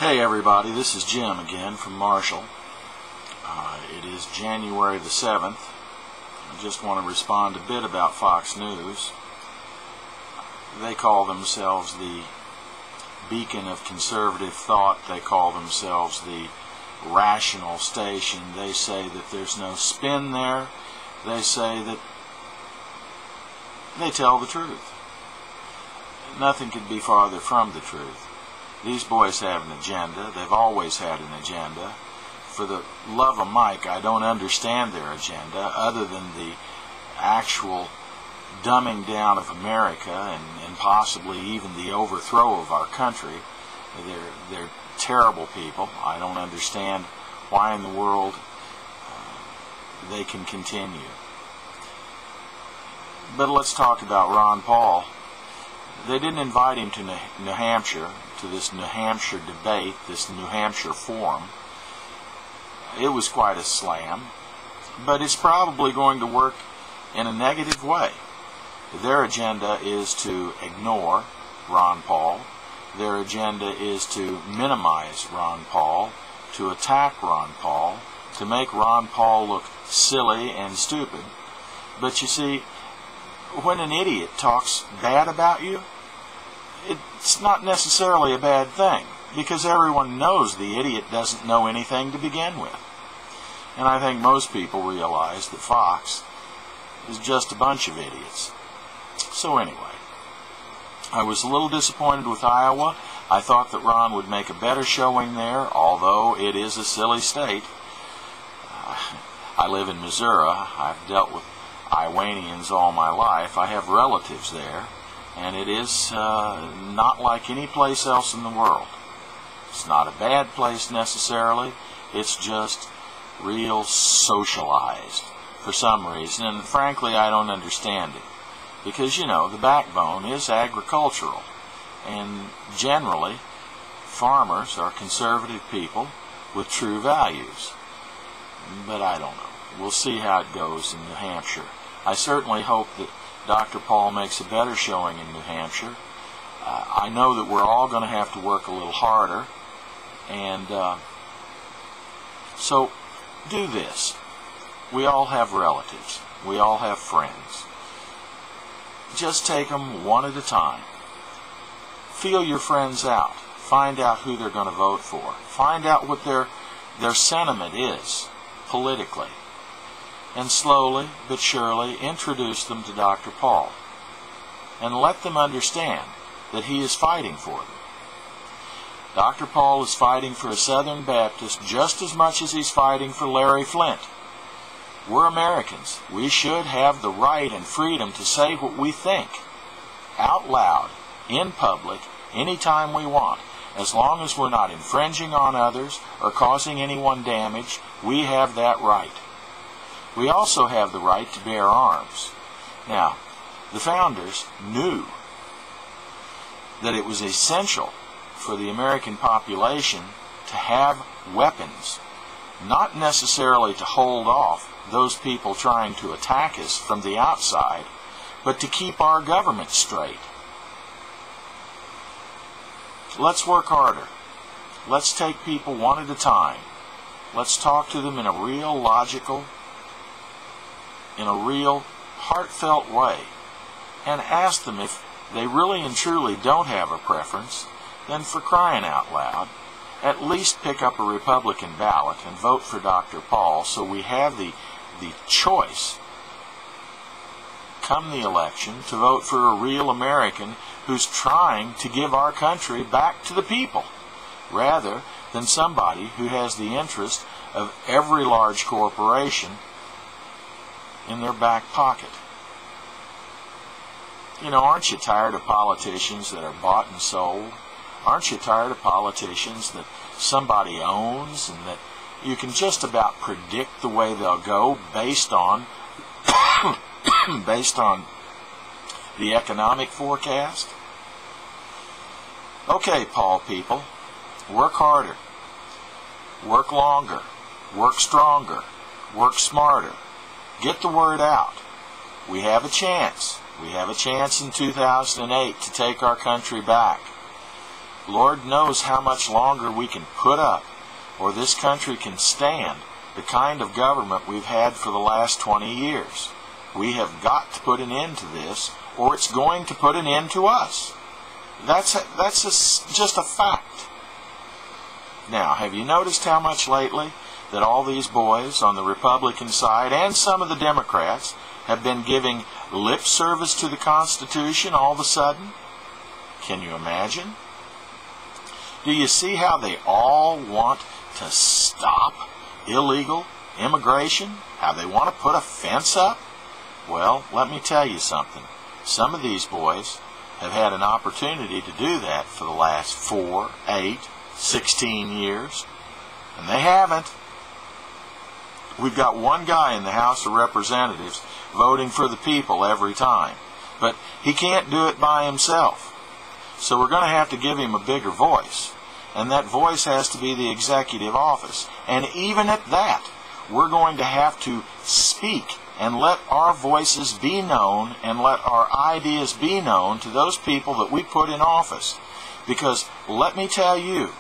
Hey everybody, this is Jim again from Marshall. It is January the 7th. I just want to respond a bit about Fox News. They call themselves the beacon of conservative thought. They call themselves the rational station. They say that there's no spin there. They say that they tell the truth. Nothing could be farther from the truth. These boys have an agenda. They've always had an agenda. For the love of Mike, I don't understand their agenda other than the actual dumbing down of America and possibly even the overthrow of our country. They're terrible people. I don't understand why in the world they can continue. But let's talk about Ron Paul. They didn't invite him to New Hampshire, to this New Hampshire debate, this New Hampshire forum. It was quite a slam, but it's probably going to work in a negative way. Their agenda is to ignore Ron Paul. Their agenda is to minimize Ron Paul, to attack Ron Paul, to make Ron Paul look silly and stupid. But you see, when an idiot talks bad about you, it's not necessarily a bad thing, because everyone knows the idiot doesn't know anything to begin with. And I think most people realize that Fox is just a bunch of idiots. So anyway, I was a little disappointed with Iowa. I thought that Ron would make a better showing there, although it is a silly state. I live in Missouri. I've dealt with Iowanians all my life. I have relatives there. And it is not like any place else in the world. It's not a bad place necessarily. It's just real socialized for some reason. And frankly, I don't understand it. Because, you know, the backbone is agricultural. And generally, farmers are conservative people with true values. But I don't know. We'll see how it goes in New Hampshire. I certainly hope that Dr. Paul makes a better showing in New Hampshire. I know that we're all going to have to work a little harder. And so do this. We all have relatives. We all have friends. Just take them one at a time. Feel your friends out. Find out who they're going to vote for. Find out what their sentiment is politically. And slowly but surely introduce them to Dr. Paul. And let them understand that he is fighting for them. Dr. Paul is fighting for a Southern Baptist just as much as he's fighting for Larry Flynt. We're Americans. We should have the right and freedom to say what we think out loud, in public, anytime we want. As long as we're not infringing on others or causing anyone damage, we have that right. We also have the right to bear arms. Now, the founders knew that it was essential for the American population to have weapons, not necessarily to hold off those people trying to attack us from the outside, but to keep our government straight. Let's work harder. Let's take people one at a time. Let's talk to them in a real logical, in a real heartfelt way, and ask them if they really and truly don't have a preference, then for crying out loud, at least pick up a Republican ballot and vote for Dr. Paul so we have the choice, come the election, to vote for a real American who's trying to give our country back to the people, rather than somebody who has the interest of every large corporation in their back pocket. You know, aren't you tired of politicians that are bought and sold? Aren't you tired of politicians that somebody owns and that you can just about predict the way they'll go based on based on the economic forecast? Okay, Paul people, work harder, work longer, work stronger, work smarter. Get the word out. We have a chance. We have a chance in 2008 to take our country back. Lord knows how much longer we can put up, or this country can stand, the kind of government we've had for the last 20 years. We have got to put an end to this, or it's going to put an end to us. That's just a fact. Now, have you noticed how much lately that all these boys on the Republican side and some of the Democrats have been giving lip service to the Constitution all of a sudden? Can you imagine? Do you see how they all want to stop illegal immigration? How they want to put a fence up? Well, let me tell you something. Some of these boys have had an opportunity to do that for the last 4, 8, 16 years, and they haven't. We've got one guy in the House of Representatives voting for the people every time, but he can't do it by himself. So we're going to have to give him a bigger voice, and that voice has to be the executive office. And even at that, we're going to have to speak and let our voices be known and let our ideas be known to those people that we put in office. Because let me tell you,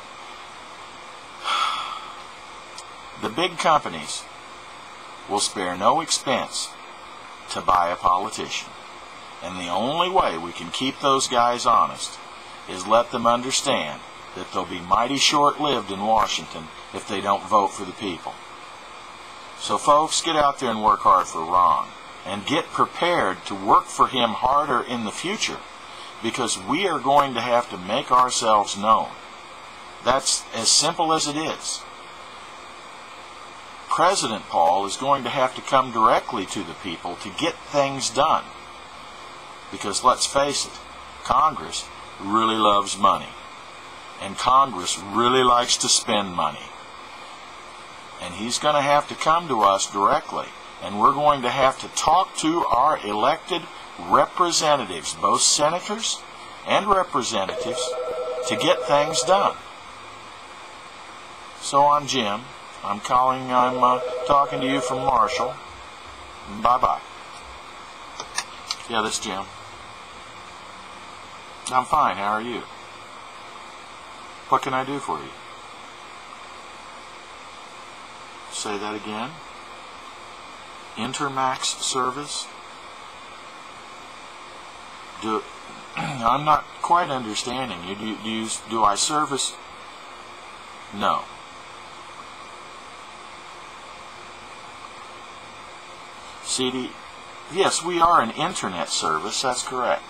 the big companies will spare no expense to buy a politician. And the only way we can keep those guys honest is let them understand that they'll be mighty short-lived in Washington if they don't vote for the people. So folks, get out there and work hard for Ron, and get prepared to work for him harder in the future, because we are going to have to make ourselves known. That's as simple as it is. President Paul is going to have to come directly to the people to get things done. Because let's face it, Congress really loves money. And Congress really likes to spend money. And he's going to have to come to us directly. And we're going to have to talk to our elected representatives, both senators and representatives, to get things done. So I'm Jim. I'm talking to you from Marshall. Bye-bye. Yeah, this is Jim. I'm fine. How are you? What can I do for you? Say that again. Intermax service? I'm not quite understanding you. Do I service? No. CD? Yes, we are an internet service. That's correct.